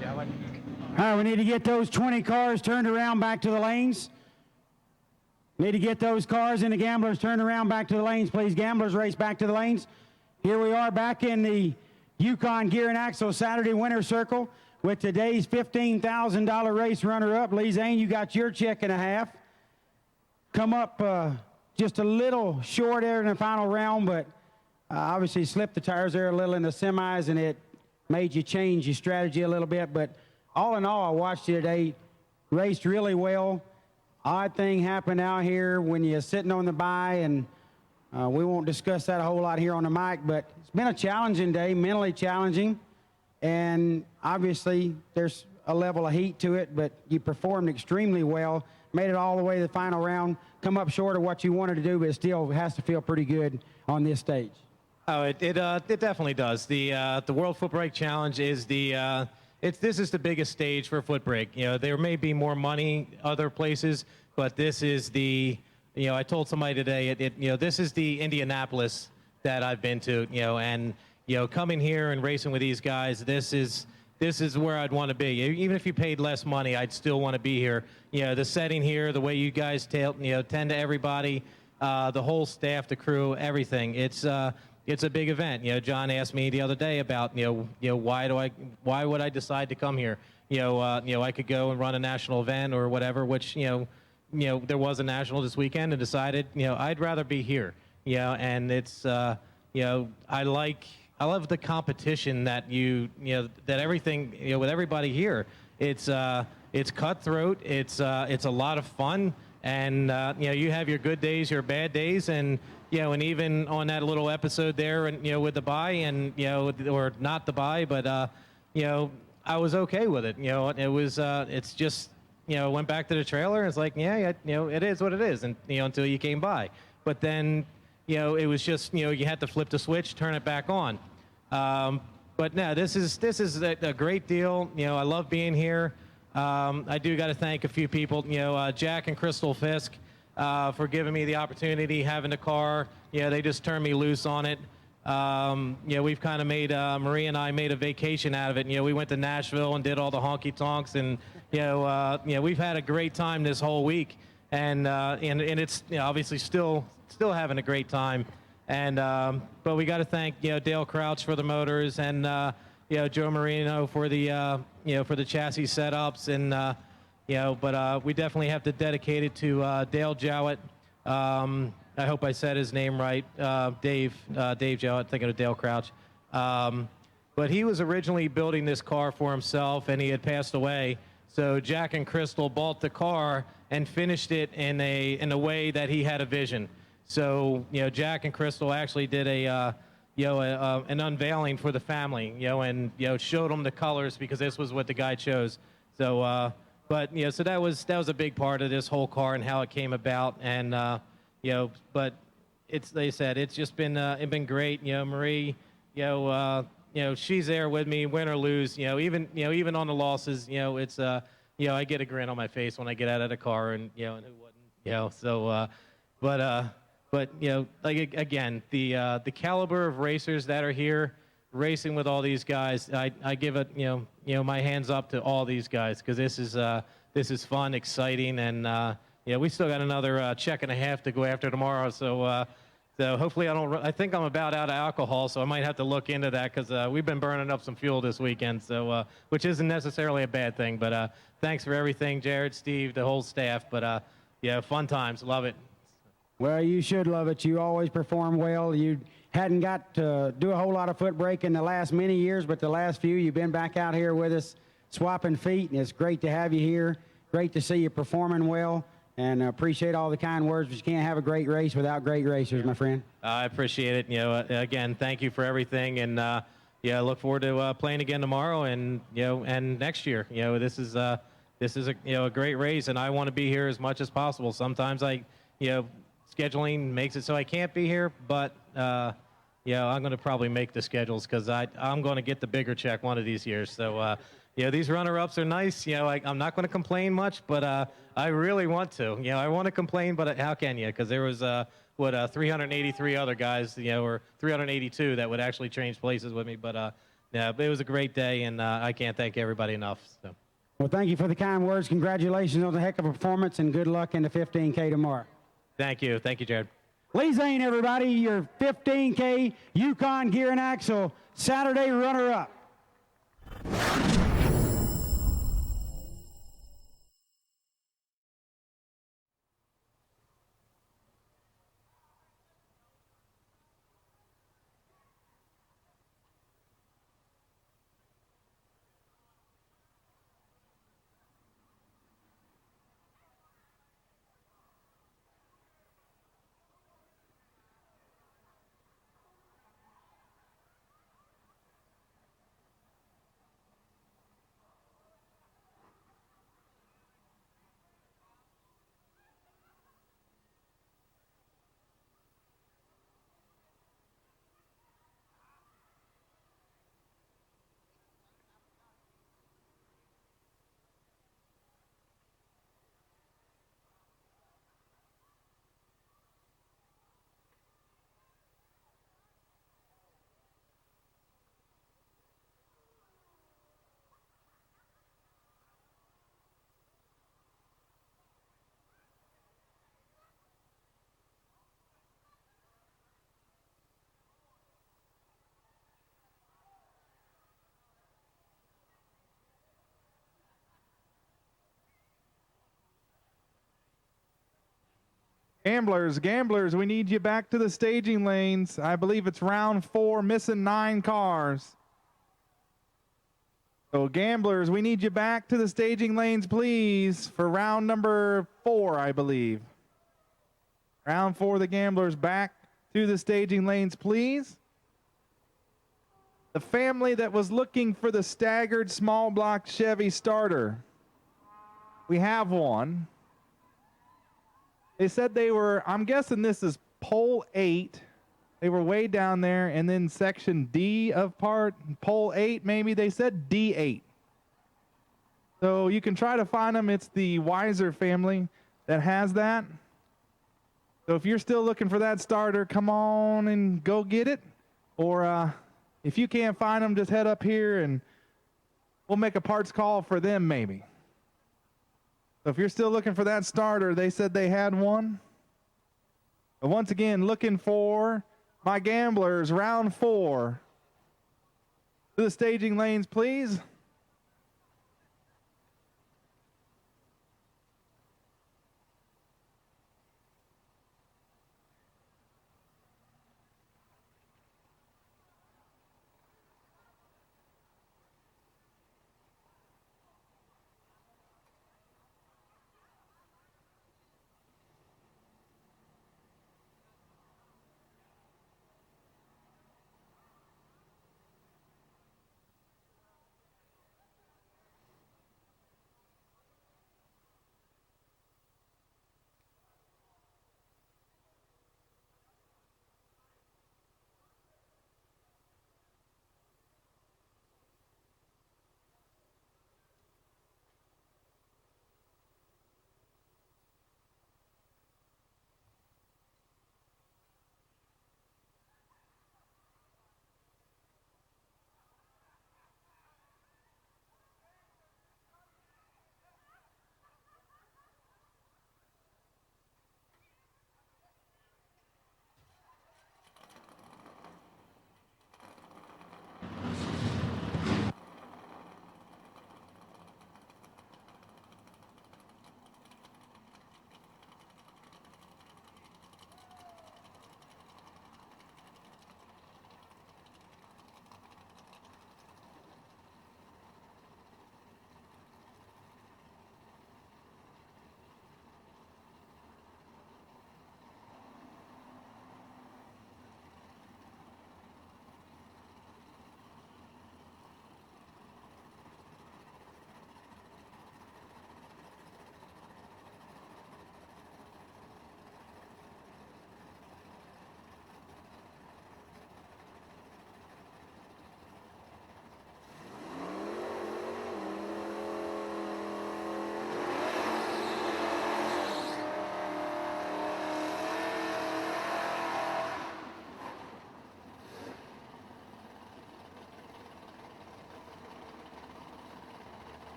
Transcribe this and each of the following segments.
Jowett. All right, we need to get those 20 cars turned around back to the lanes. Need to get those cars and the gamblers turned around back to the lanes, please. Gamblers, race back to the lanes. Here we are back in the Yukon Gear and Axle Saturday Winner Circle with today's $15,000 race runner-up. Lee Zane, you got your check and a half. Come up just a little short there in the final round, but obviously slipped the tires there a little in the semis, and it made you change your strategy a little bit. But all in all, I watched you today, raced really well. Odd thing happened out here when you're sitting on the bye, and we won't discuss that a whole lot here on the mic, but it's been a challenging day, mentally challenging, and obviously there's a level of heat to it, but you performed extremely well, made it all the way to the final round, come up short of what you wanted to do, but it still has to feel pretty good on this stage. Oh, it definitely does. The World FootBrake Challenge is this is the biggest stage for FootBrake. You know, there may be more money other places, but this is the, you know, I told somebody today, you know, this is the Indianapolis that I've been to, you know, and, you know, coming here and racing with these guys, this is where I'd want to be. Even if you paid less money, I'd still want to be here. You know, the setting here, the way you guys tend to everybody, the whole staff, the crew, everything. It's a big event. You know, John asked me the other day about, you know, why would I decide to come here? You know, I could go and run a national event or whatever, which, you know, there was a national this weekend, and decided, you know, I'd rather be here. You know, and it's, you know, I love the competition that that everything, you know, with everybody here. It's cutthroat. It's a lot of fun, and you know, you have your good days, your bad days, and you know, and even on that little episode there, and you know, with the bye, and you know, or not the bye, but you know, I was okay with it. You know, it was it's just, you know, went back to the trailer, and it's like, yeah, you know, it is what it is, and you know, until you came by. But then, you know, it was just, you know, you had to flip the switch, turn it back on. But no, this is a great deal. You know, I love being here. I do got to thank a few people. You know, Jack and Crystal Fisk for giving me the opportunity, having the car. You know, they just turned me loose on it. You know, we've kind of made, Marie and I made a vacation out of it. You know, we went to Nashville and did all the honky tonks, and you know, we've had a great time this whole week, and it's, you know, obviously still having a great time. And but we got to thank, you know, Dale Crouch for the motors, and you know, Joe Marino for the you know, for the chassis setups, and you know, but we definitely have to dedicate it to Dale Jowett. I hope I said his name right, Dave Jowett, thinking of Dale Crouch. But he was originally building this car for himself, and he had passed away. So Jack and Crystal bought the car and finished it in a way that he had a vision. So, you know, Jack and Crystal actually did an unveiling for the family, you know, and, you know, showed them the colors, because this was what the guy chose. So, but, you know, so that was a big part of this whole car and how it came about. And, you know, but they said, it's just been, great. You know, Marie, you know, she's there with me, win or lose, you know, even on the losses, you know, it's, you know, I get a grin on my face when I get out of the car, and, you know, and who wouldn't, you know, so, but, you know, like, again, the caliber of racers that are here racing with all these guys, I give it, you know, my hands up to all these guys, because this is fun, exciting, and, yeah, we still got another check and a half to go after tomorrow. So hopefully I think I'm about out of alcohol, so I might have to look into that, because we've been burning up some fuel this weekend, so, which isn't necessarily a bad thing. But thanks for everything, Jared, Steve, the whole staff. But, yeah, fun times. Love it. Well, you should love it. You always perform well. You hadn't got to do a whole lot of foot brake in the last many years, but the last few, you've been back out here with us swapping feet, and it's great to have you here. Great to see you performing well, and appreciate all the kind words, but you can't have a great race without great racers, my friend. I appreciate it. You know, again, thank you for everything, and yeah, I look forward to playing again tomorrow, and, you know, and next year. You know, this is a, you know, a great race, and I want to be here as much as possible. Sometimes you know, scheduling makes it so I can't be here, but yeah, I'm going to probably make the schedules, because I'm going to get the bigger check one of these years. So, yeah, these runner-ups are nice. You know, I'm not going to complain much, but I really want to. You know, I want to complain, but how can you? Because there was 383 other guys, you know, or 382 that would actually change places with me. But Yeah, but it was a great day, and I can't thank everybody enough. So. Well, thank you for the kind words. Congratulations on the heck of a performance, and good luck in the 15K tomorrow. Thank you. Thank you, Jared. Lee Zane, everybody, your 15K Yukon Gear and Axle Saturday runner-up. Gamblers, we need you back to the staging lanes. I believe it's round 4, missing 9 cars. So gamblers, we need you back to the staging lanes, please, for round number 4, I believe. Round 4, the gamblers back to the staging lanes, please. The family that was looking for the staggered small block Chevy starter. We have one. They said they were, I'm guessing this is pole 8. They were way down there, and then section D of part, pole 8 maybe. They said D8. So you can try to find them. It's the Weiser family that has that. So if you're still looking for that starter, come on and go get it. Or if you can't find them, just head up here and we'll make a parts call for them maybe. So if you're still looking for that starter, they said they had one. But once again, looking for my gamblers, round 4. To the staging lanes, please.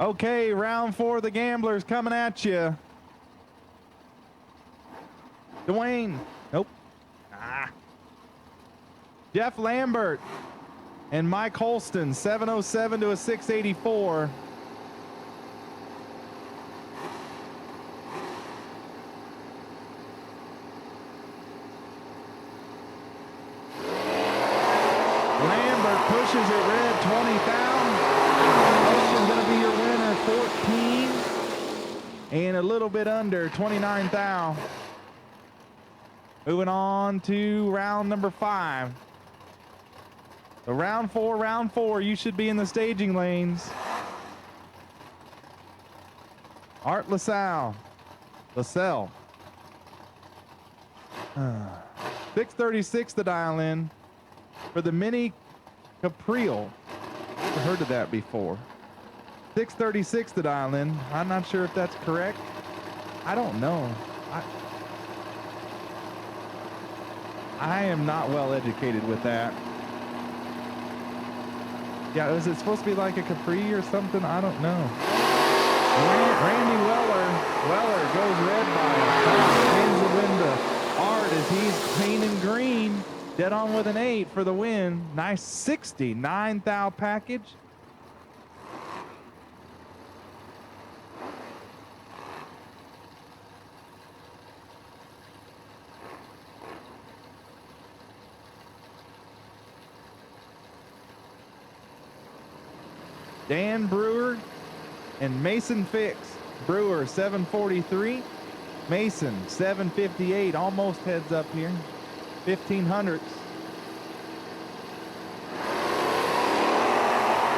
Okay, round 4 of the Gamblers coming at you. Dwayne. Nope. Jeff Lambert and Mike Holston, 707 to a 684. Lambert pushes it red, 20 thou. Holston's going to be your winner, 14. And a little bit under, 29 thou. Moving on to round number 5. So round 4, you should be in the staging lanes. Art LaSalle. 636 to dial in for the Mini Capriole. Never heard of that before. 636 to dial in. I'm not sure if that's correct. I don't know. I am not well educated with that. Yeah, is it supposed to be like a Capri or something? I don't know. Randy Weller goes red by hands the win to Art as he's clean and green. Dead on with an 8 for the win. Nice 69 thou package. Dan Brewer and Mason Fix. Brewer 743, Mason 758, almost heads up here. 1500s.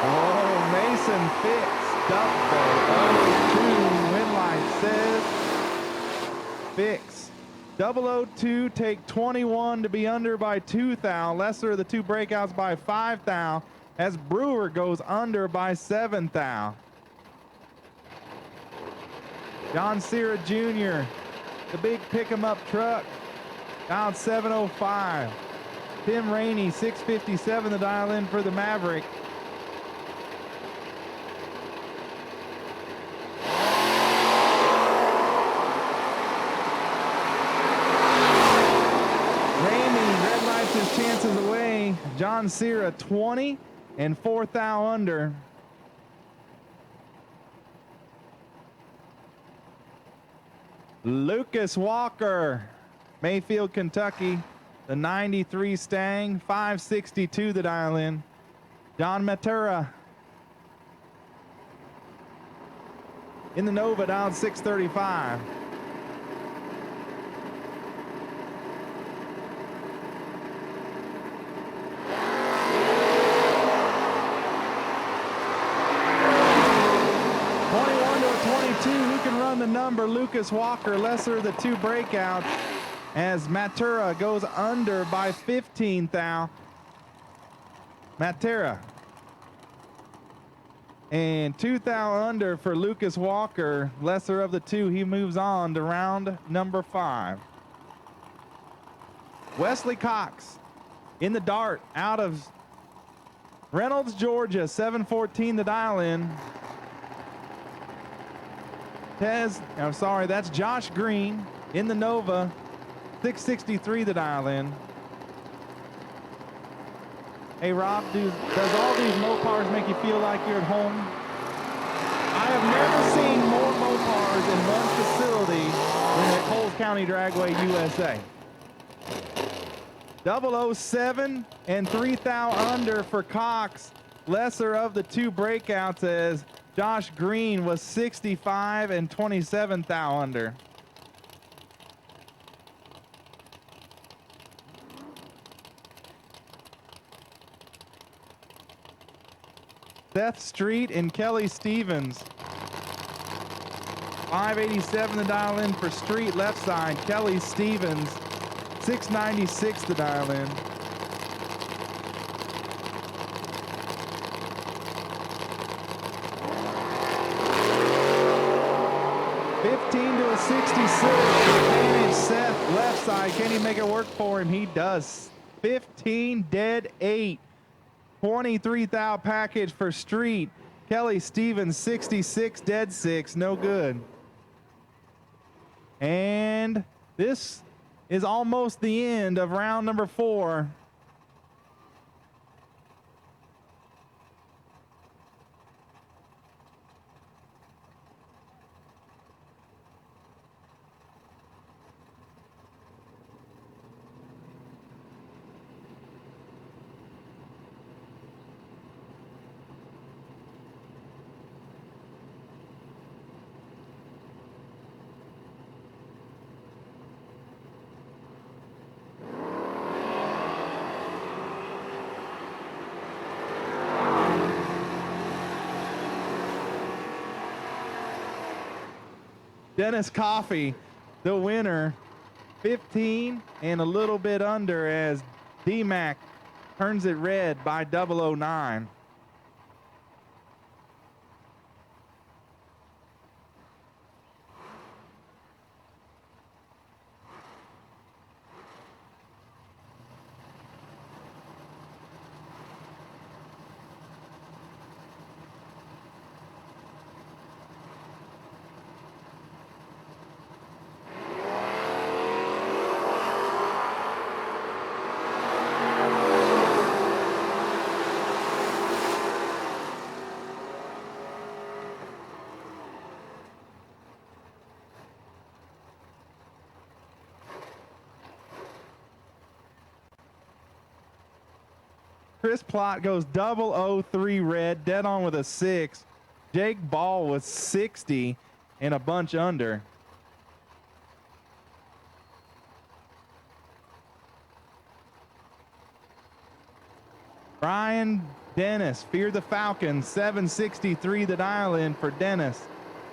Oh, Mason Fix, double 02, win light says. Fix. 002, take 21 to be under by 2 thou. Lesser of the 2 breakouts by 5 thou. As Brewer goes under by 7 thou. John Cera Jr., the big pick-em-up truck, down 705. Tim Rainey, 657 to dial in for the Maverick. Rainey red lights his chances away. John Cera 20 and 4 thou under. Lucas Walker, Mayfield, Kentucky, the 93 Stang, 562 the dial in. John Matura in the Nova, down 635. Who can run the number? Lucas Walker, lesser of the 2 breakouts, as Matura goes under by 15 thou. Matura. And 2 thou under for Lucas Walker, lesser of the 2. He moves on to round number 5. Wesley Cox in the dart out of Reynolds, Georgia, 714 the dial in. That's Josh Green in the Nova, 663 the dial in. Hey Rob, does all these Mopars make you feel like you're at home? I have never seen more Mopars in one facility than at Coles County Dragway, USA. 007 and 3 thou under for Cox, lesser of the 2 breakouts, as Josh Green was 65 and 27 thou under. Seth Street and Kelly Stevens. 587 the dial in for Street left side. Kelly Stevens, 696 the dial in. To a 66, advantage Seth left side. Can he make it work for him? He does. 15 dead 8. 23 thou package for Street. Kelly Stevens, 66, dead 6, no good. And this is almost the end of round number 4. Dennis Coffey, the winner, 15 and a little bit under as D-Mac turns it red by 009. Chris Plott goes 003 red, dead on with a 6. Jake Ball was 60 and a bunch under. Brian Dennis, Fear the Falcon, 763 the dial in for Dennis.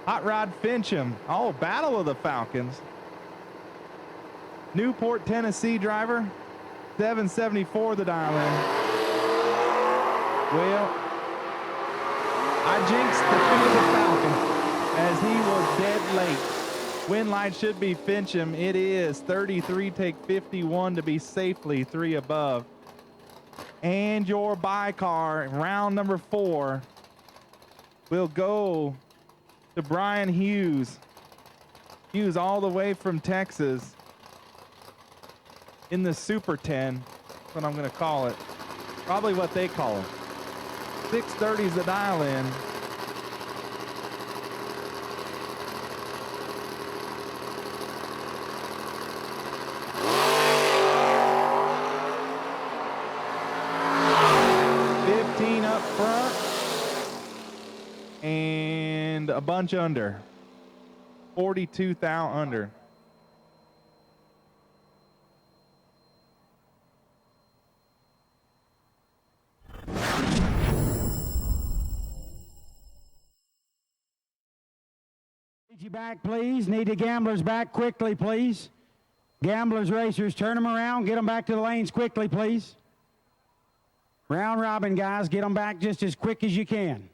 Hot Rod Fincham, oh, Battle of the Falcons. Newport, Tennessee driver, 774 the dial in. Well, I jinxed the Fear the Falcon as he was dead late. Win line should be Fincham. It is 33, take 51 to be safely 3 above. And your bye car, round number 4, will go to Brian Hughes. Hughes all the way from Texas in the Super 10. That's what I'm going to call it. Probably what they call it. 630 is the dial in. Up front and a bunch under. 42 thou under. Need you back, please. Need the gamblers back quickly, please. Gamblers, racers, turn them around. Get them back to the lanes quickly, please. Round robin, guys. Get them back just as quick as you can.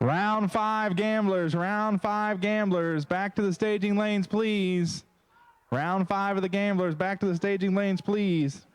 Round 5 gamblers, round 5 gamblers, back to the staging lanes, please. Round 5 of the gamblers, back to the staging lanes, please.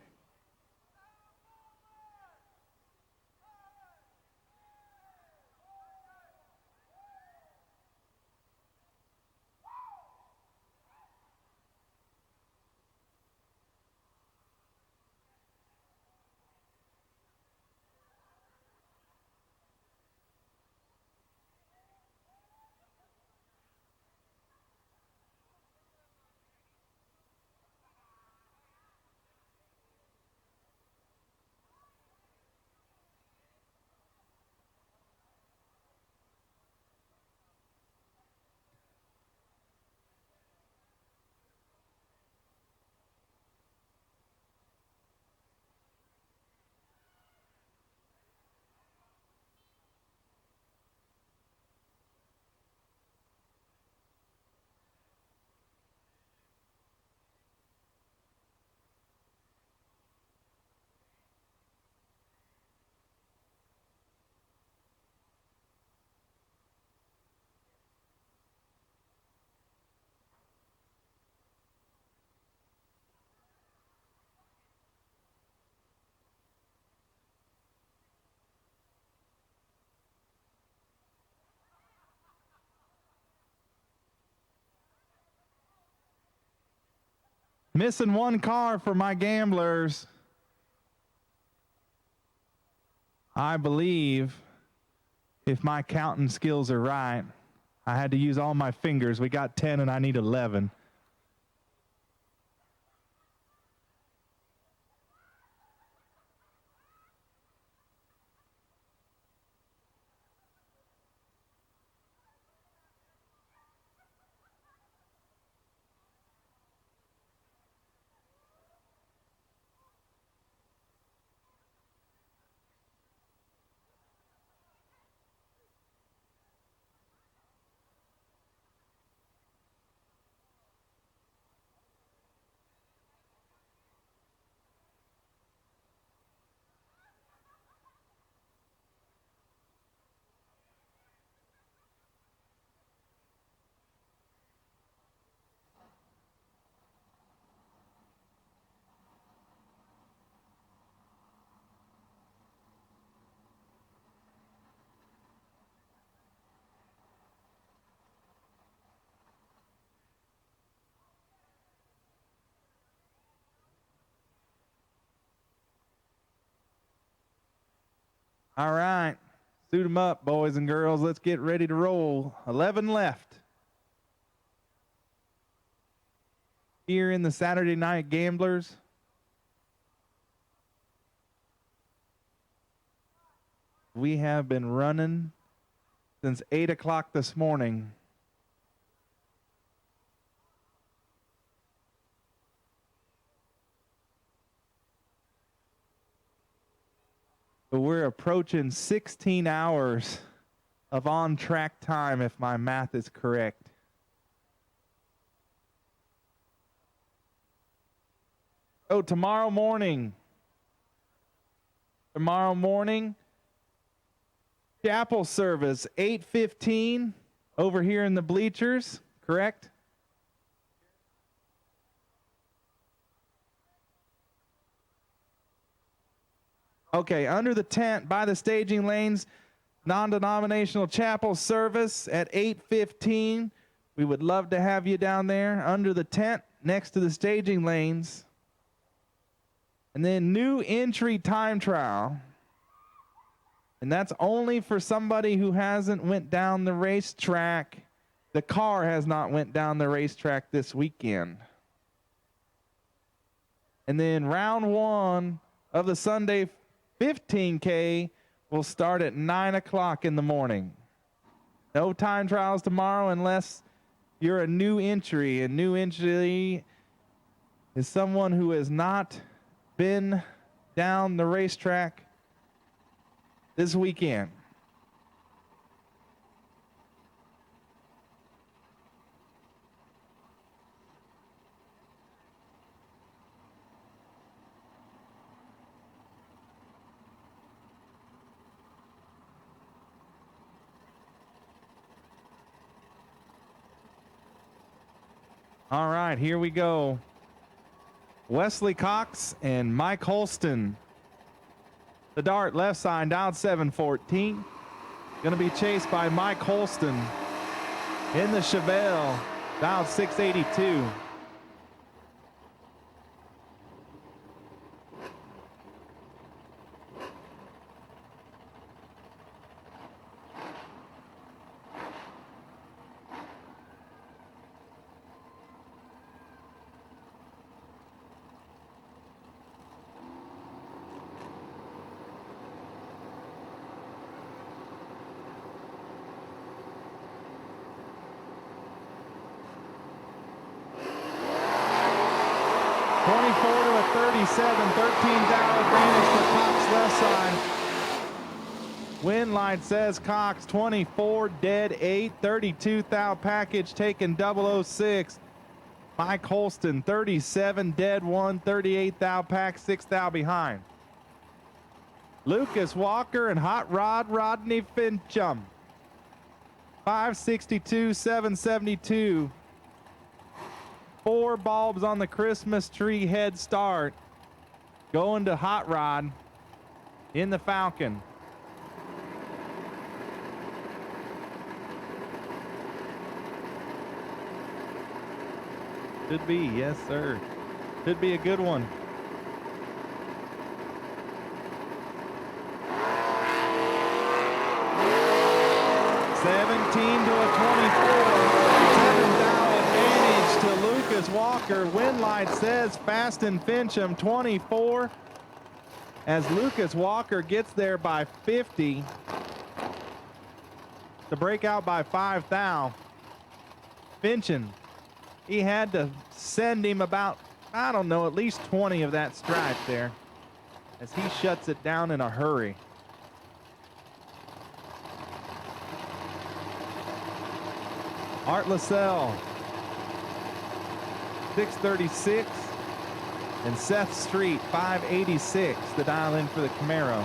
Missing one car for my gamblers. I believe, if my counting skills are right, I had to use all my fingers. We got 10 and I need 11. All right, suit them up, boys and girls. Let's get ready to roll. 11 left. Here in the Saturday Night Gamblers. We have been running since 8 o'clock this morning. But we're approaching 16 hours of on-track time, if my math is correct. Oh, tomorrow morning, chapel service, 8:15, over here in the bleachers, correct? Okay, under the tent by the staging lanes, non-denominational chapel service at 8:15. We would love to have you down there under the tent next to the staging lanes. And then new entry time trial. And that's only for somebody who hasn't went down the racetrack. The car has not went down the racetrack this weekend. And then round 1 of the Sunday 15K will start at 9 o'clock in the morning. No time trials tomorrow unless you're a new entry. A new entry is someone who has not been down the racetrack this weekend. All right, here we go. Wesley Cox and Mike Holston. The dart left side down 714. Going to be chased by Mike Holston in the Chevelle down 682. Win line says Cox 24, dead 8, 32 thou package taken 006. Mike Holston 37, dead 1, 38 thou pack, 6 thou behind. Lucas Walker and Hot Rod Rodney Fincham 562, 772. 4 bulbs on the Christmas tree head start. Going to Hot Rod in the Falcon. Could be, yes, sir. Could be a good one. (17 to a 24). 7 thou advantage to Lucas Walker. Win light says Faston Fincham 24. As Lucas Walker gets there by 50. The breakout by 5 thou. Fincham. He had to send him about, I don't know, at least 20 of that stripe there as he shuts it down in a hurry. Art LaSalle, 636, and Seth Street, 586 to dial in for the Camaro.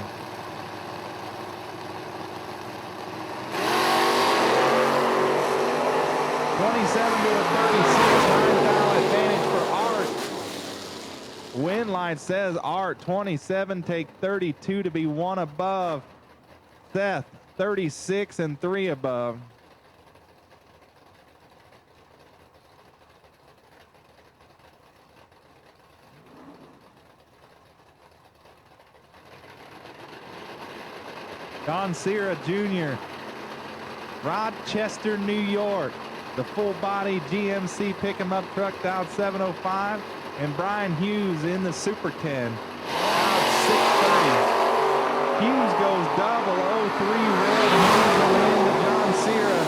Advantage for Art. Win line says Art 27, take 32 to be 1 above. Seth 36 and 3 above. Don Sierra Jr., Rochester, New York. The full body GMC pick 'em up truck out 705, and Brian Hughes in the Super 10 out 630. Hughes goes 003 red and moves the win to John Sierra.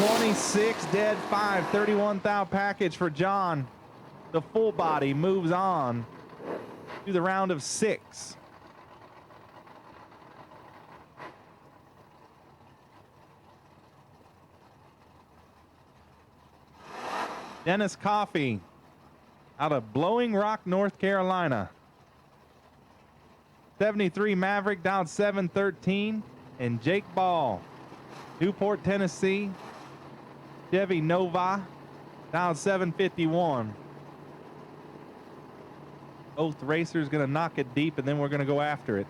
26 dead 5, 31 thou package for John. The full body moves on to the round of 6. Dennis Coffey out of Blowing Rock, North Carolina. 73 Maverick down 713. And Jake Ball, Newport, Tennessee. Chevy Nova down 751. Both racers going to knock it deep, and then we're going to go after it.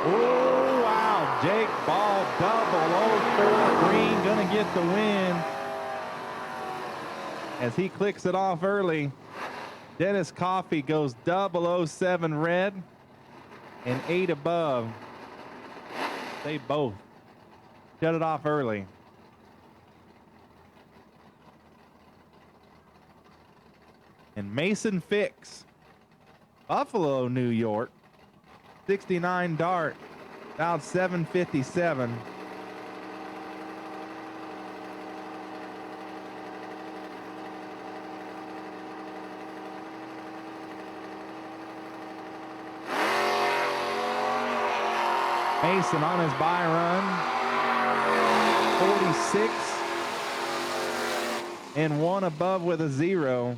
Oh, wow. Jake Ball, 004 green, going to get the win. As he clicks it off early, Dennis Coffey goes 007 red and 8 above. They both shut it off early. And Mason Fix, Buffalo, New York, 69 dart, about 757. Mason on his buy run, 46 and 1 above with a 0.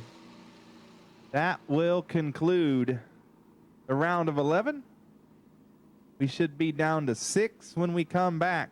That will conclude the round of 11. We should be down to 6 when we come back.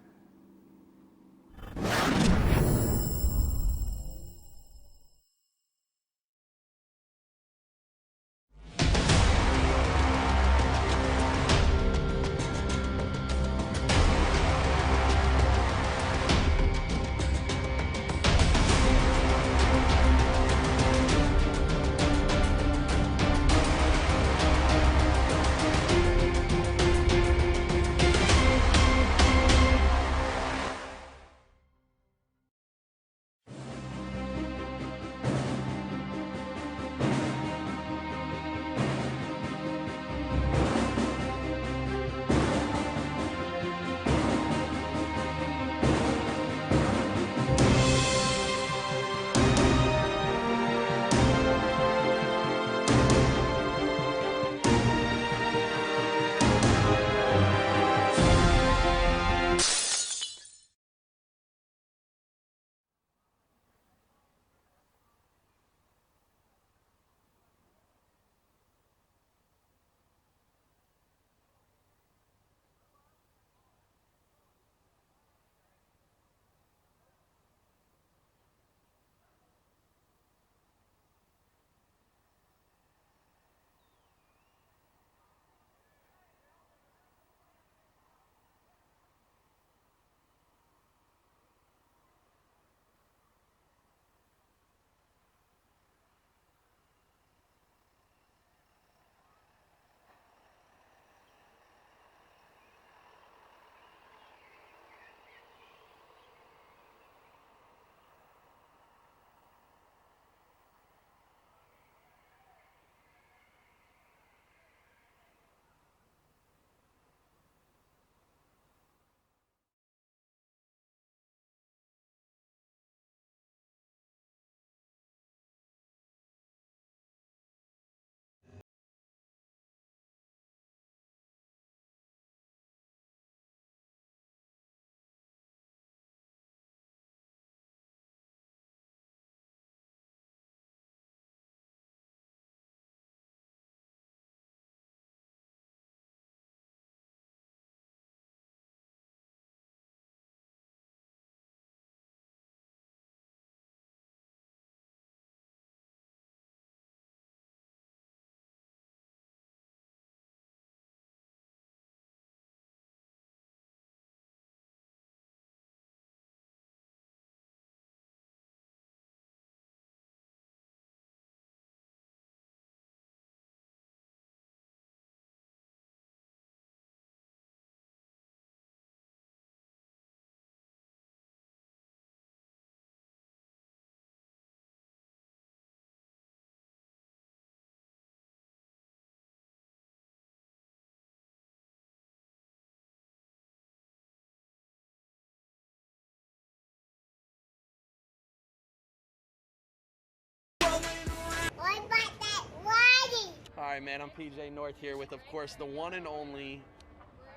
All right, man, I'm PJ North here with, of course, the one and only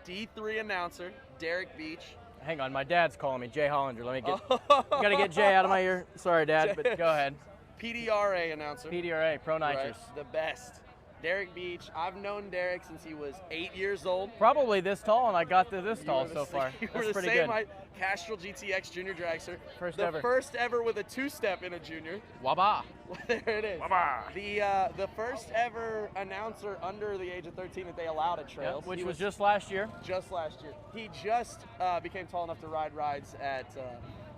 D3 announcer, Derek Beach. Hang on, my dad's calling me, Jay Hollinger. Let me get, gotta get Jay out of my ear. Sorry, Dad, but go ahead. PDRA announcer. PDRA, Pro Nitrous. Right, the best. Derek Beach. I've known Derek since he was 8 years old. Probably this tall, and I got to this tall so far. You That's were the pretty same good. height. Castrol GTX Junior Dragster. First the ever. first ever with a two-step in a junior. Waba. There it is. Waba. The first ever announcer under the age of 13 that they allowed at trails. Yep, which He was just last year. Just last year. He just became tall enough to ride rides at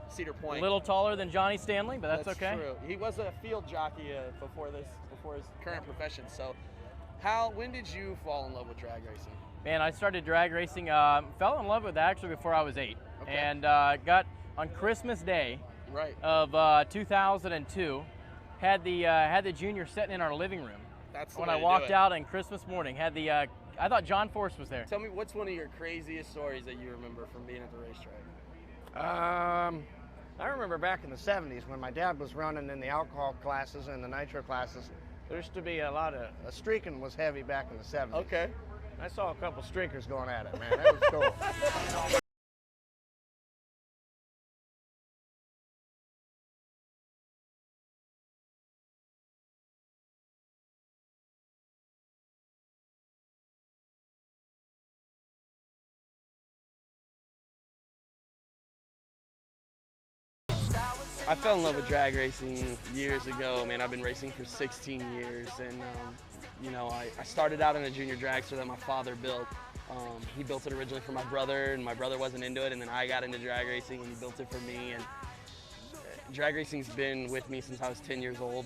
Cedar Point. A little taller than Johnny Stanley, but that's okay. True. He was a field jockey before his current profession. So, when did you fall in love with drag racing? Man, I started drag racing, fell in love with it actually before I was 8. Okay. And got on Christmas Day Right. of 2002, had the junior sitting in our living room. That's the when way I to walked do it. out on Christmas morning. Had the I thought John Force was there. Tell me, what's one of your craziest stories that you remember from being at the racetrack? I remember back in the 70s when my dad was running in the alcohol classes and the nitro classes. There used to be a lot of streaking was heavy back in the 70s. Okay. I saw a couple streakers going at it, man. That was cool. I fell in love with drag racing years ago. Man, I've been racing for 16 years, and you know, I started out in a junior dragster that my father built. He built it originally for my brother, and my brother wasn't into it, and then I got into drag racing, and he built it for me. And drag racing's been with me since I was 10 years old.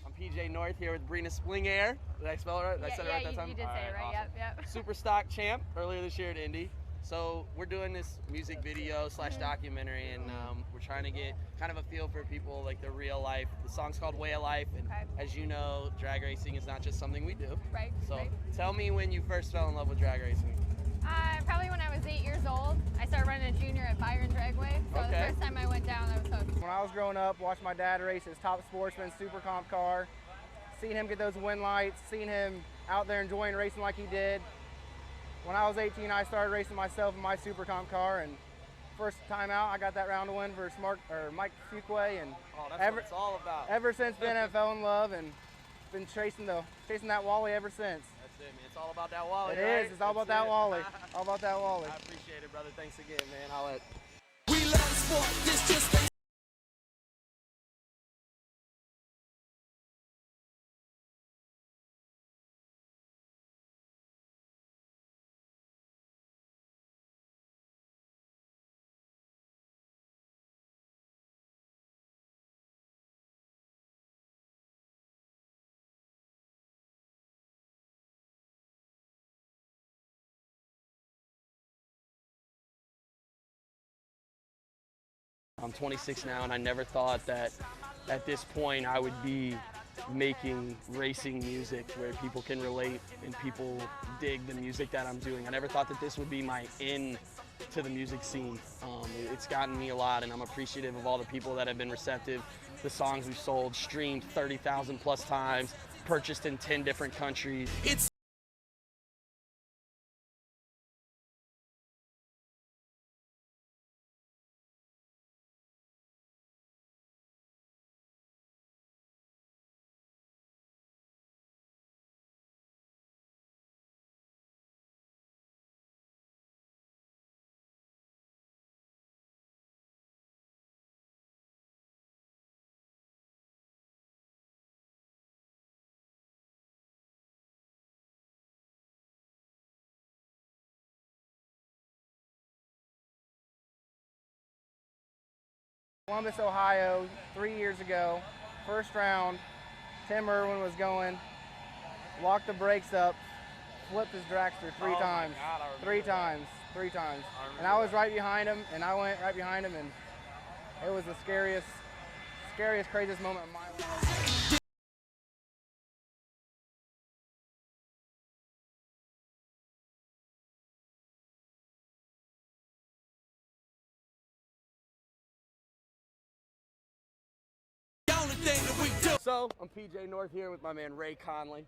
I'm PJ North here with Brina Spling Air. Did I spell it right? Did I say it right that time? You did say it right. Awesome. Yep. Super stock champ earlier this year at Indy. So we're doing this music video / documentary, and we're trying to get kind of a feel for people, like the real life. The song's called Way of Life, and as you know, drag racing is not just something we do. Right. So tell me when you first fell in love with drag racing. Probably when I was 8 years old. I started running a junior at Byron Dragway. So the first time I went down, I was hooked. When I was growing up, watched my dad race his top sportsman super comp car, seen him get those win lights, seen him out there enjoying racing like he did. When I was 18, I started racing myself in my super comp car, and first time out, I got that round to win for Mike Fuquay, and that's what it's all about. Ever since then, I fell in love and been chasing that Wally ever since. That's it, man. It's all about that Wally. It right? is. It's all about that Wally. All about that Wally. I appreciate it, brother. Thanks again, man. I'll let. We love sport. This just ain't. I'm 26 now, and I never thought that at this point I would be making racing music where people can relate and people dig the music that I'm doing. I never thought that this would be my in to the music scene. It's gotten me a lot, and I'm appreciative of all the people that have been receptive. The songs we've sold, streamed 30,000 plus times, purchased in 10 different countries. It's Columbus, Ohio, 3 years ago. First round, Tim Irwin was going, locked the brakes up, flipped his dragster three Oh my times. God, I remember Three that. times. Three times. I remember And I was that. right behind him, and I went right behind him, and it was the scariest, craziest moment of my life. The only thing that we do. So I'm PJ North here with my man Ray Conley.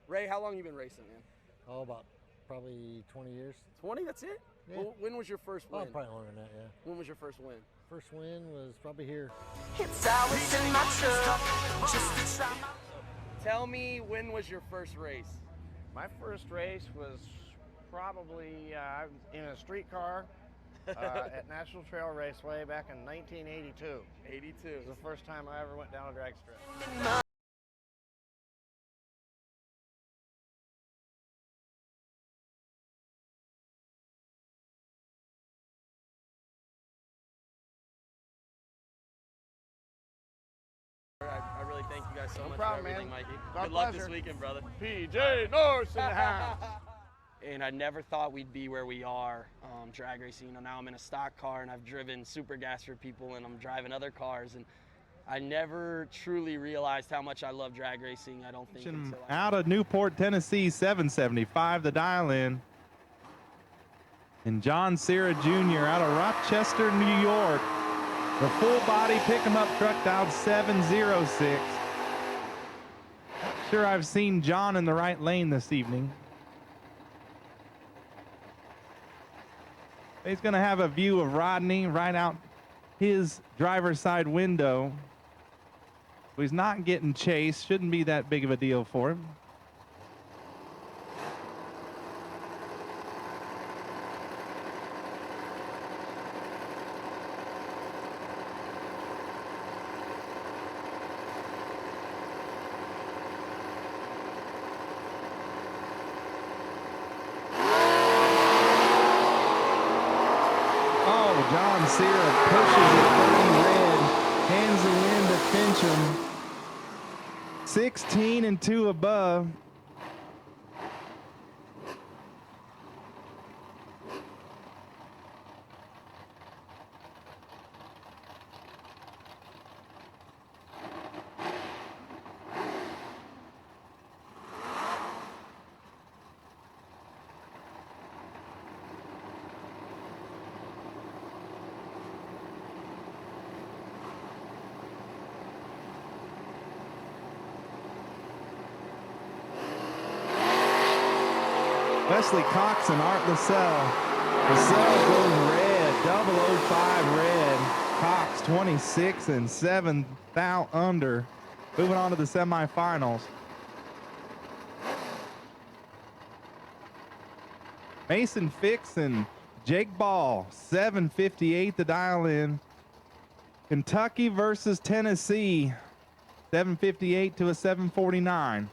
Ray, how long you been racing, man? Oh, about probably 20 years. 20, that's it? Yeah. Well, when was your first Oh, win? probably longer than that, yeah. When was your first win? First win was probably here. Tell me, when was your first race? My first race was probably in a street car at National Trail Raceway back in 1982. 82. It was the first time I ever went down a drag strip. I really thank you guys so much problem, for everything, man. Mikey. Our Good luck pleasure. this weekend, brother. PJ North in the house. And I never thought we'd be where we are drag racing. You know, now I'm in a stock car and I've driven super gas for people and I'm driving other cars, and I never truly realized how much I love drag racing. I don't think until I... Out of Newport, Tennessee, 775, the dial-in. And John Cera Jr. out of Rochester, New York. The full body pick-em-up truck dialed 706. Not sure I've seen John in the right lane this evening. He's going to have a view of Rodney right out his driver's side window. He's not getting chased. Shouldn't be that big of a deal for him. Oh, John Cera pushes it burning red, hands the win to Fincham. 16 and 2 above. Wesley Cox and Art Lascelles. Lascelles goes red, 005 red. Cox 26 and 7 thou under. Moving on to the semifinals. Mason Fix and Jake Ball, 758 the dial in. Kentucky versus Tennessee, 758 to a 749.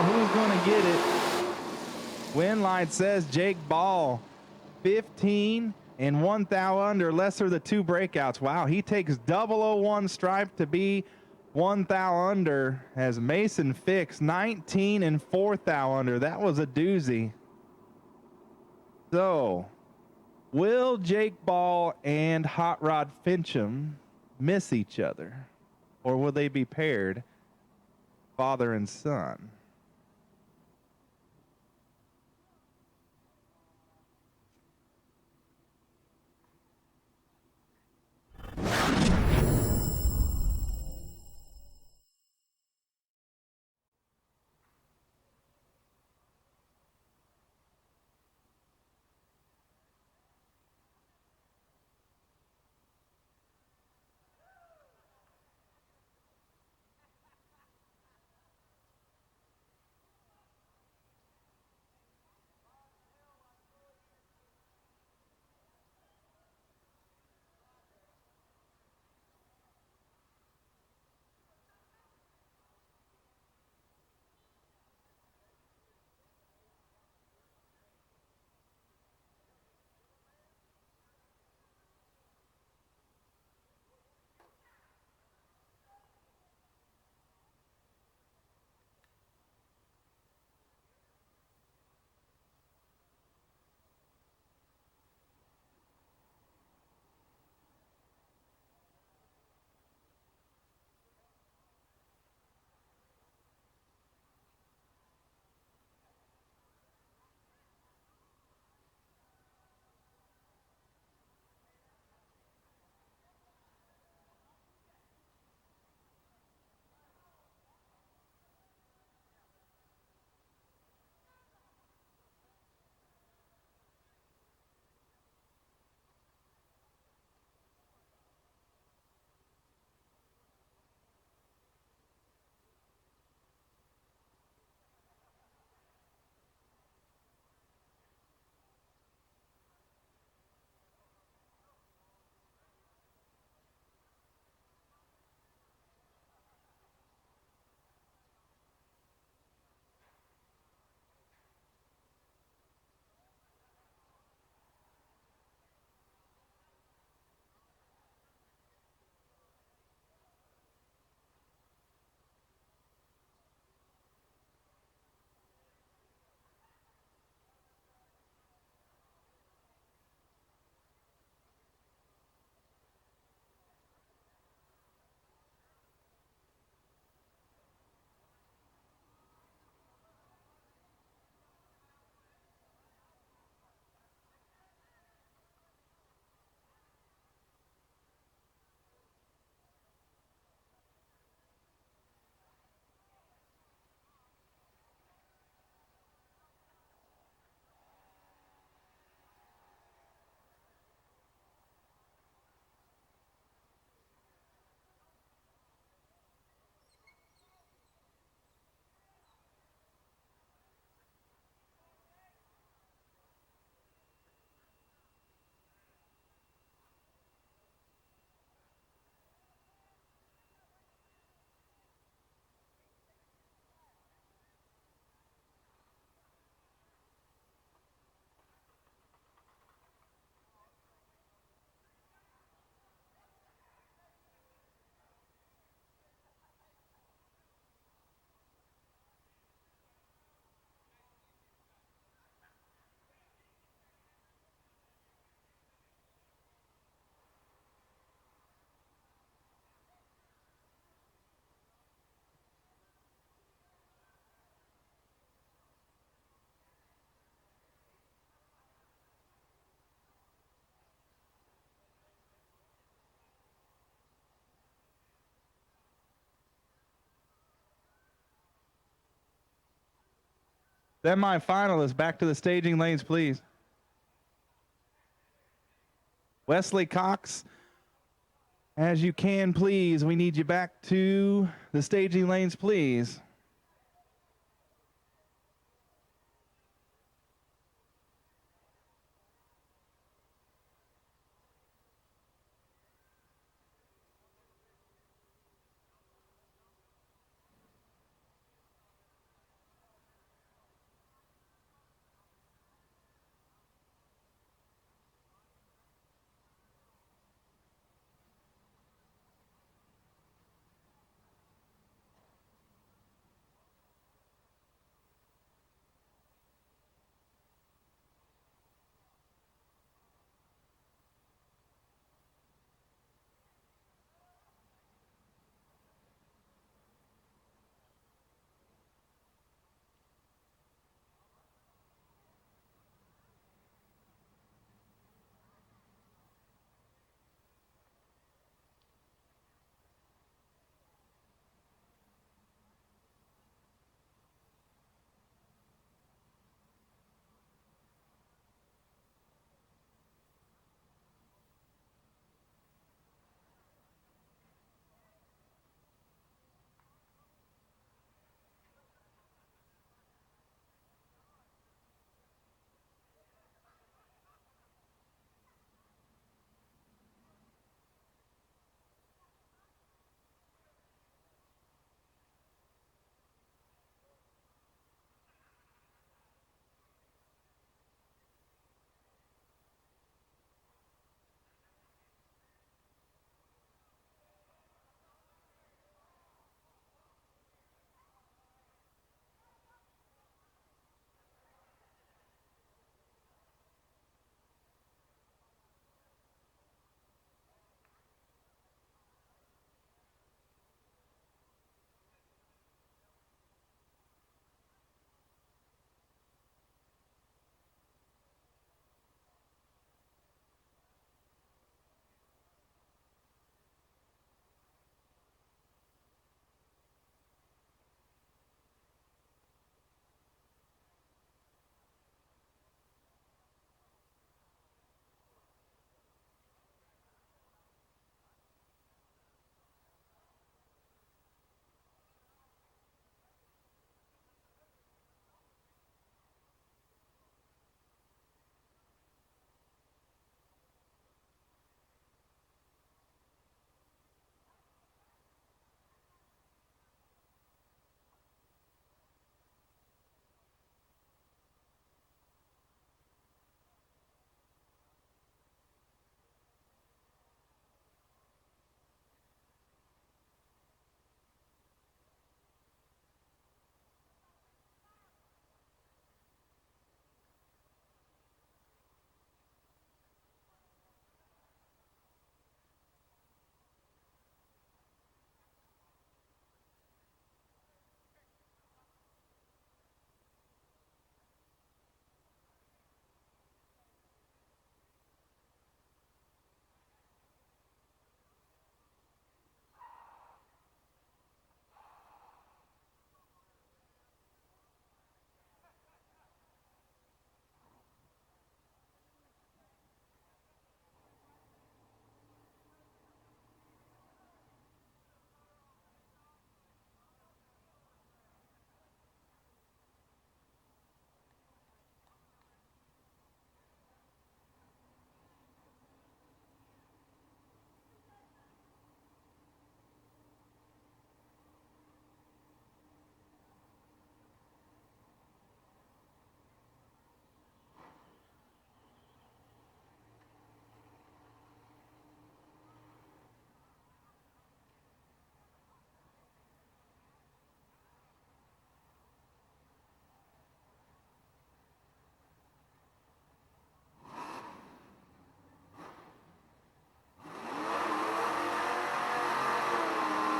Who's going to get it? Win line says Jake Ball, 15 and 1 thou under, lesser of the two breakouts. Wow, he takes 001 stripe to be 1 thou under, as Mason Fix 19 and 4 thou under. That was a doozy. So, will Jake Ball and Hot Rod Fincham miss each other, or will they be paired, father and son? Semifinalists, back to the staging lanes, please. Wesley Cox, as you can, please. We need you back to the staging lanes, please.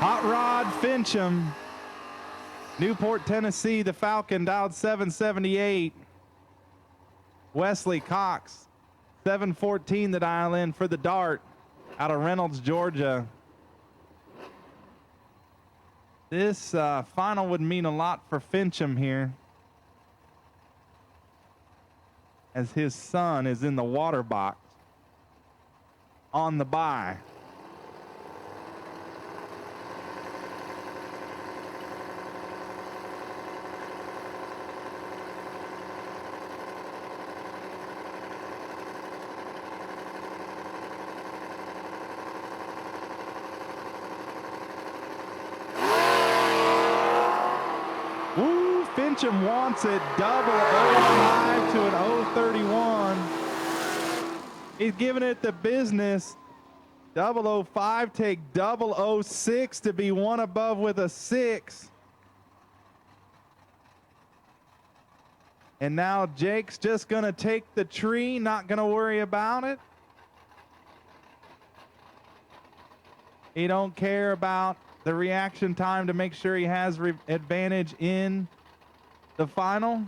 Hot Rod Fincham, Newport, Tennessee, the Falcon, dialed 778. Wesley Cox, 714, the dial in for the Dart, out of Reynolds, Georgia. This final would mean a lot for Fincham here. as his son is in the water box on the bye. Fincham wants it double 05 to an 031. He's giving it the business. 005 take 006 to be one above with a 6. And now Jake's just going to take the tree, not going to worry about it. He don't care about the reaction time to make sure he has advantage in the final,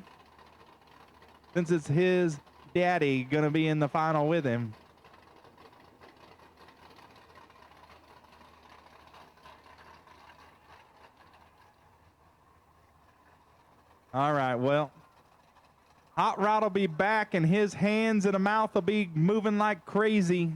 since it's his daddy going to be in the final with him. All right, well, Hot Rod will be back, and his hands and mouth will be moving like crazy.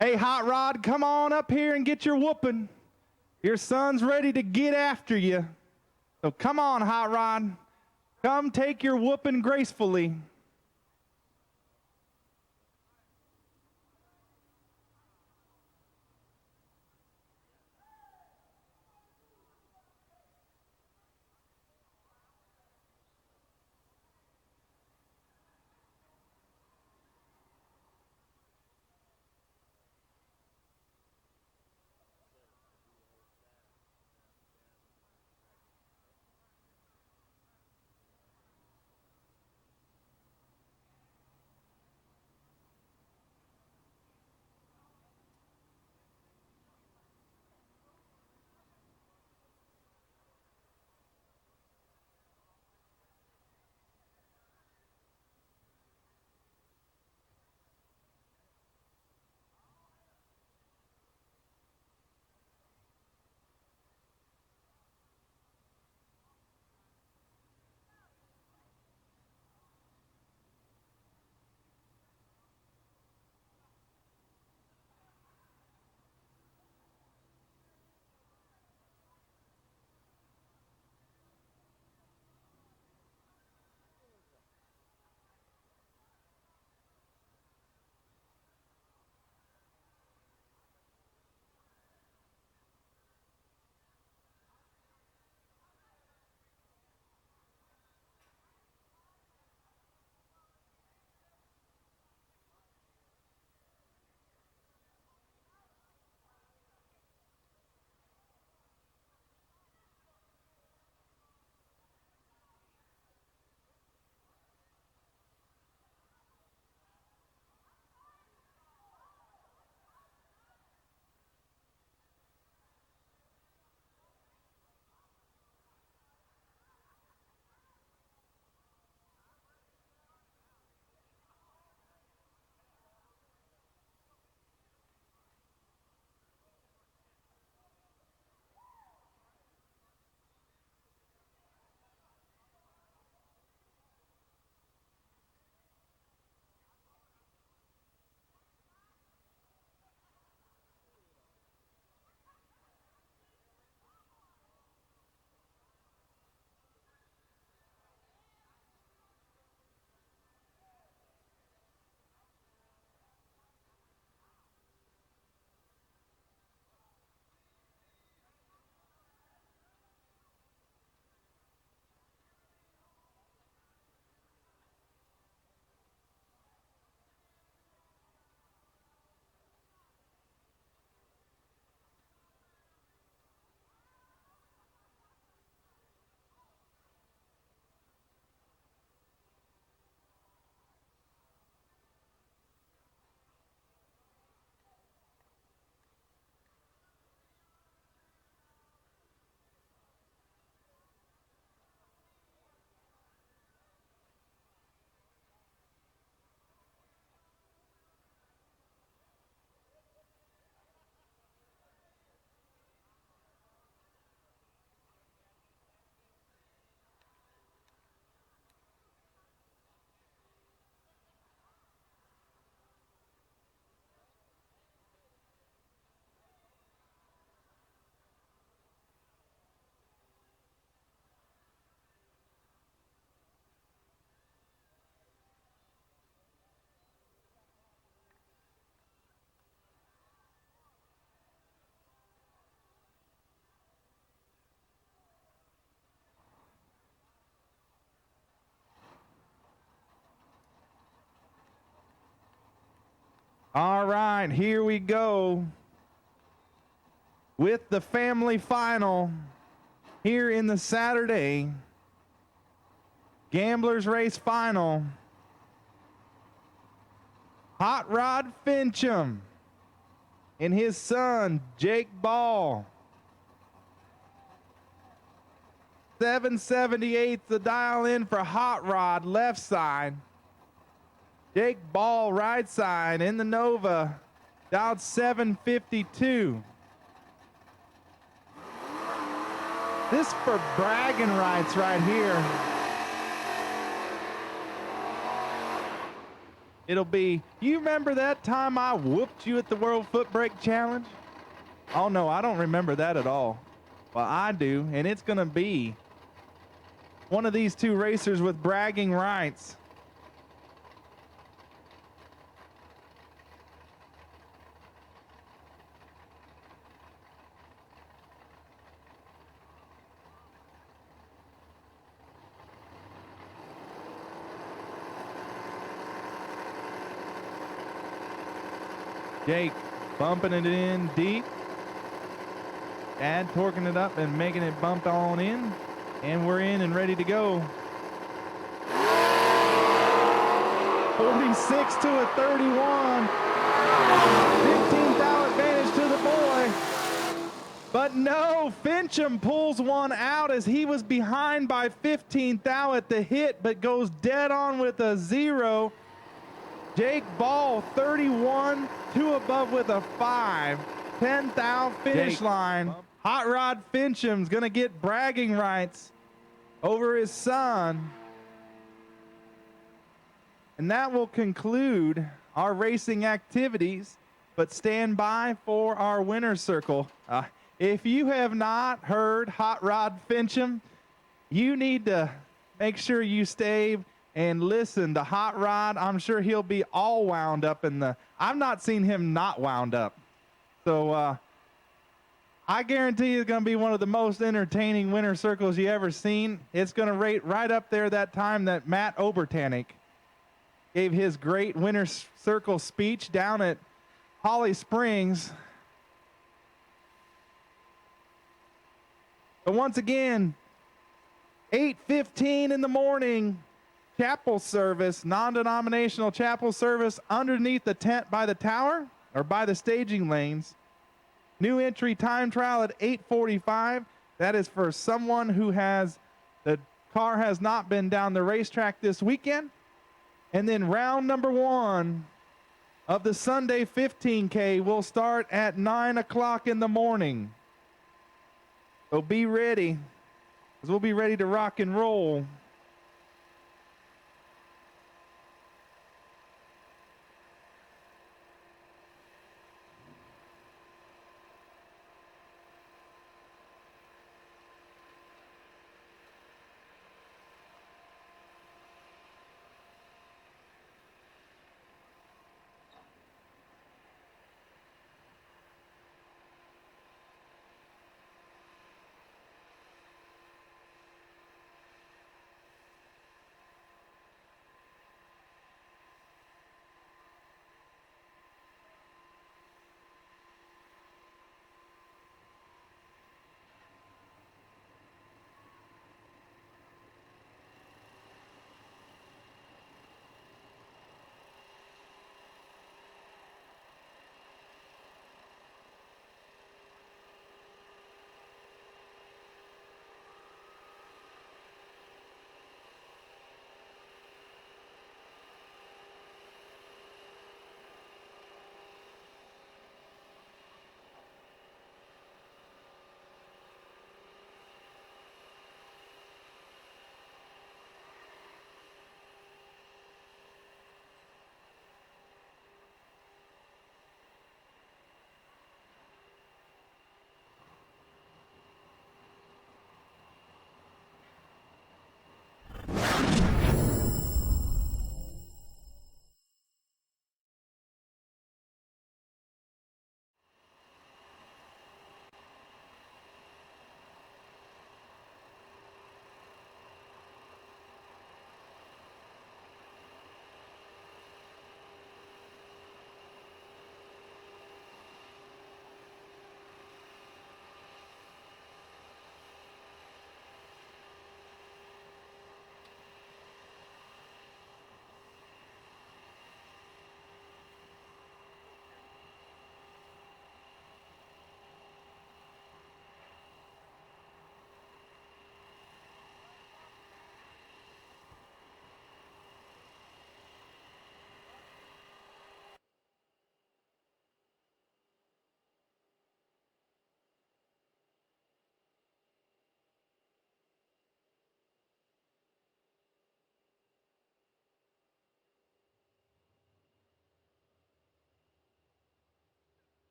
Hey, Hot Rod, come on up here and get your whooping. Your son's ready to get after you. So come on, Hot Rod. Come take your whooping gracefully. All right, here we go with the family final here in the Saturday Gamblers Race Final. Hot Rod Fincham and his son, Jake Ball. 778 the dial in for Hot Rod, left side. Jake Ball, right side, in the Nova, dialed 752. This for bragging rights right here. It'll be, you remember that time I whooped you at the World FootBrake Challenge? Oh no, I don't remember that at all. Well, I do, and it's gonna be one of these two racers with bragging rights. Jake bumping it in deep. Dad torquing it up and making it bump on in. And we're in and ready to go. 46 to a 31. 15th out advantage to the boy. But no, Fincham pulls one out as he was behind by 15th out at the hit, but goes dead on with a 0. Jake Ball, 31, 2 above with a 5. 10th out finish line. Hot Rod Fincham's going to get bragging rights over his son. And that will conclude our racing activities, but stand by for our winner's circle. If you have not heard Hot Rod Fincham, you need to make sure you stay and listen to Hot Rod. I'm sure he'll be all wound up I've not seen him not wound up. So I guarantee it's going to be one of the most entertaining winter circles you ever seen. It's going to rate right up there that time that Matt Obertanik gave his great winter circle speech down at Holly Springs. But once again, 8:15 in the morning, chapel service, non-denominational chapel service underneath the tent by the tower or by the staging lanes. New entry time trial at 8:45. That is for someone who the car has not been down the racetrack this weekend. And then round number 1 of the Sunday 15K will start at 9 o'clock in the morning. So be ready, because we'll be ready to rock and roll.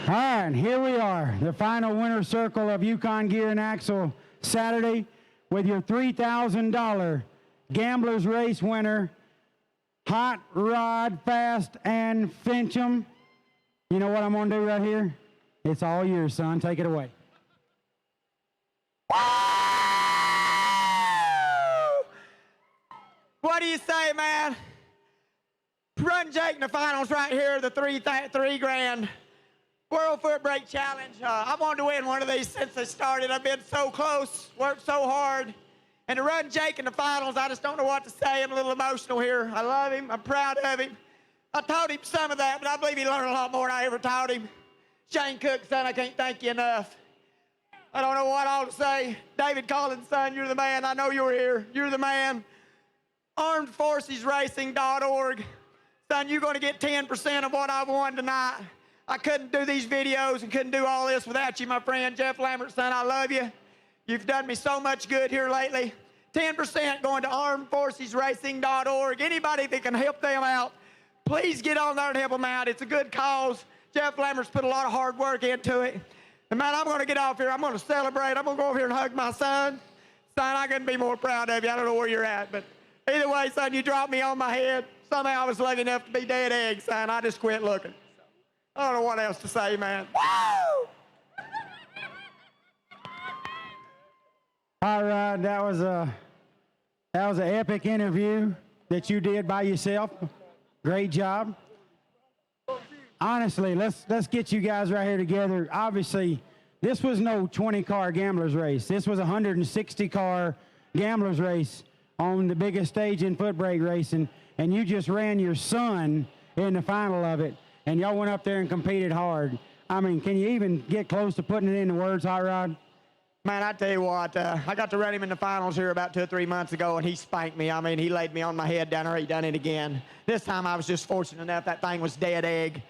All right, here we are, the final winner's circle of Yukon Gear and Axle Saturday with your $3,000 Gamblers Race winner, Hot Rod, Fast, and Fincham. You know what I'm going to do right here? It's all yours, son. Take it away. What do you say, man? Run Jake in the finals right here, the three grand World FootBrake Challenge. I wanted to win one of these since they started. I've been so close, worked so hard. And to run Jake in the finals, I just don't know what to say. I'm a little emotional here. I love him. I'm proud of him. I taught him some of that, but I believe he learned a lot more than I ever taught him. Shane Cook, son, I can't thank you enough. I don't know what all to say. David Collins, son, you're the man. I know you were here. You're the man. ArmedForcesRacing.org. Son, you're going to get 10% of what I won tonight. I couldn't do these videos and couldn't do all this without you, my friend. Jeff Lambert, son, I love you. You've done me so much good here lately. 10% going to ArmedForcesRacing.org. Anybody that can help them out, please get on there and help them out. It's a good cause. Jeff Lambert's put a lot of hard work into it. And, man, I'm going to get off here. I'm going to celebrate. I'm going to go over here and hug my son. Son, I couldn't be more proud of you. I don't know where you're at, but either way, son, you dropped me on my head. Somehow I was lucky enough to be dead egg, son. I just quit looking. I don't know what else to say, man. Woo! All right, that was an epic interview that you did by yourself. Great job. Honestly, let's get you guys right here together. Obviously, this was no 20-car gamblers race. This was a 160-car gamblers race on the biggest stage in foot brake racing, and you just ran your son in the final of it, and y'all went up there and competed hard. I mean, can you even get close to putting it into words, Hot Rod? Man, I tell you what, I got to run him in the finals here about 2 or 3 months ago, and he spanked me. I mean, he laid me on my head down there. He done it again. This time I was just fortunate enough that thing was dead egg.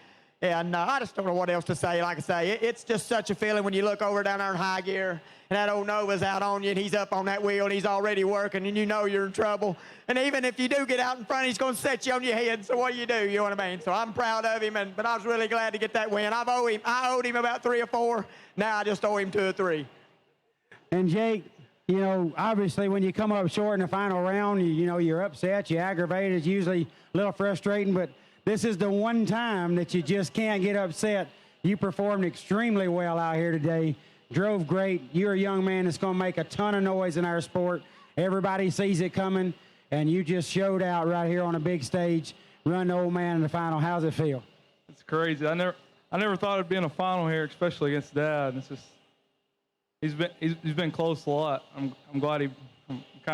And I just don't know what else to say. Like I say, it's just such a feeling when you look over down there in high gear, and that old Nova's out on you, and he's up on that wheel, and he's already working, and you know you're in trouble. And even if you do get out in front, he's going to set you on your head. So what do? You know what I mean? So I'm proud of him, but I was really glad to get that win. I owed him about 3 or 4. Now I just owe him 2 or 3. And Jake, you know, obviously when you come up short in the final round, you know, you're upset, you're aggravated. It's usually a little frustrating, but this is the one time that you just can't get upset. You performed extremely well out here today. Drove great. You're a young man that's going to make a ton of noise in our sport. Everybody sees it coming, and you just showed out right here on a big stage. Run the old man in the final. How's it feel? It's crazy. I never thought it'd be in a final here, especially against Dad. It's just he's been close a lot. I'm kind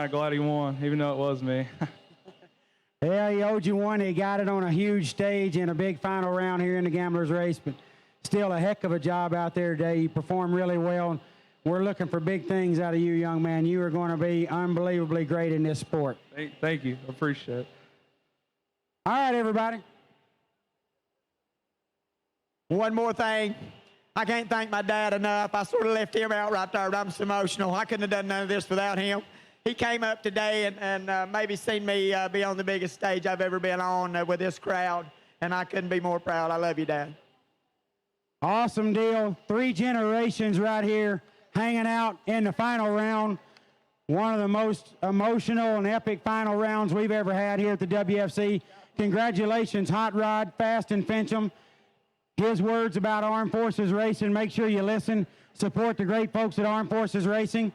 of glad he won, even though it was me. Yeah, he owed you one. He got it on a huge stage in a big final round here in the Gamblers race, but still a heck of a job out there today. You performed really well. We're looking for big things out of you, young man. You are going to be unbelievably great in this sport. Thank you. I appreciate it. All right, everybody. One more thing. I can't thank my dad enough. I sort of left him out right there, but I'm so emotional. I couldn't have done none of this without him. He came up today and maybe seen me be on the biggest stage I've ever been on with this crowd, and I couldn't be more proud. I love you, Dad. Awesome deal. 3 generations right here hanging out in the final round. One of the most emotional and epic final rounds we've ever had here at the WFC. Congratulations, Hot Rod, Fast, and Fincham. His words about Armed Forces Racing. Make sure you listen. Support the great folks at Armed Forces Racing.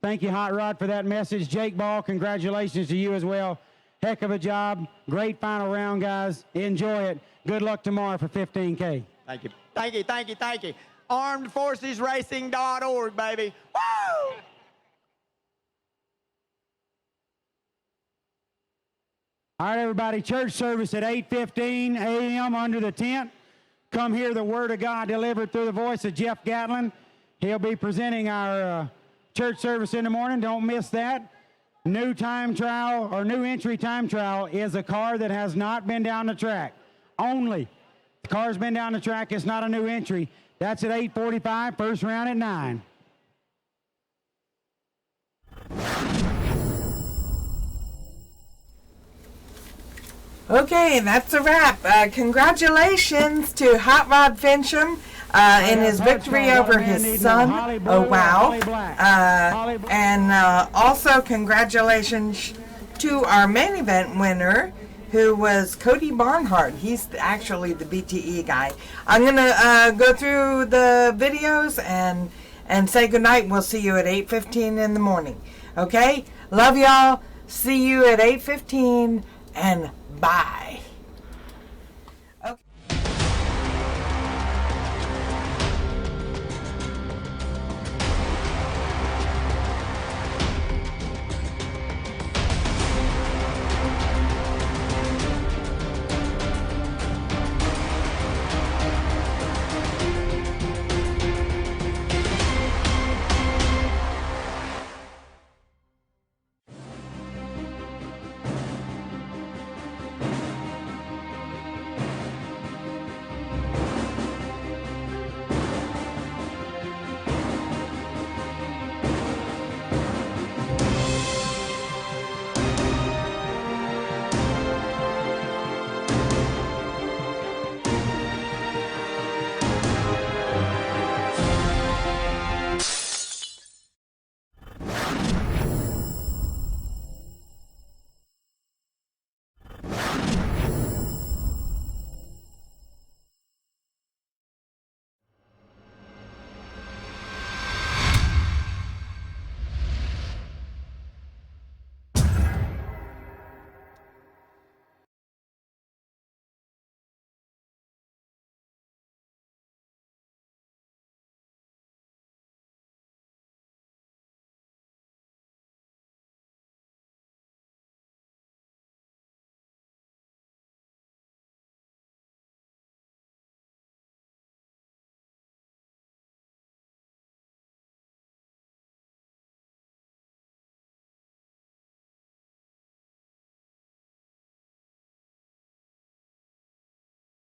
Thank you, Hot Rod, for that message. Jake Ball, congratulations to you as well. Heck of a job. Great final round, guys. Enjoy it. Good luck tomorrow for 15K. Thank you. Thank you, thank you, thank you. ArmedForcesRacing.org, baby. Woo! All right, everybody. Church service at 8:15 a.m. under the tent. Come hear the word of God delivered through the voice of Jeff Gatlin. He'll be presenting our church service in the morning. Don't miss that. New time trial or new entry time trial is a car that has not been down the track. Only. The car's been down the track. It's not a new entry. That's at 8:45. First round at 9. Okay, that's a wrap. Congratulations to Hot Rod Fincham in his victory over his son. Oh, wow. And also congratulations to our main event winner, who was Cody Barnhart. He's actually the BTE guy. I'm going to go through the videos and say goodnight. We'll see you at 8:15 in the morning. Okay? Love y'all. See you at 8:15 and bye.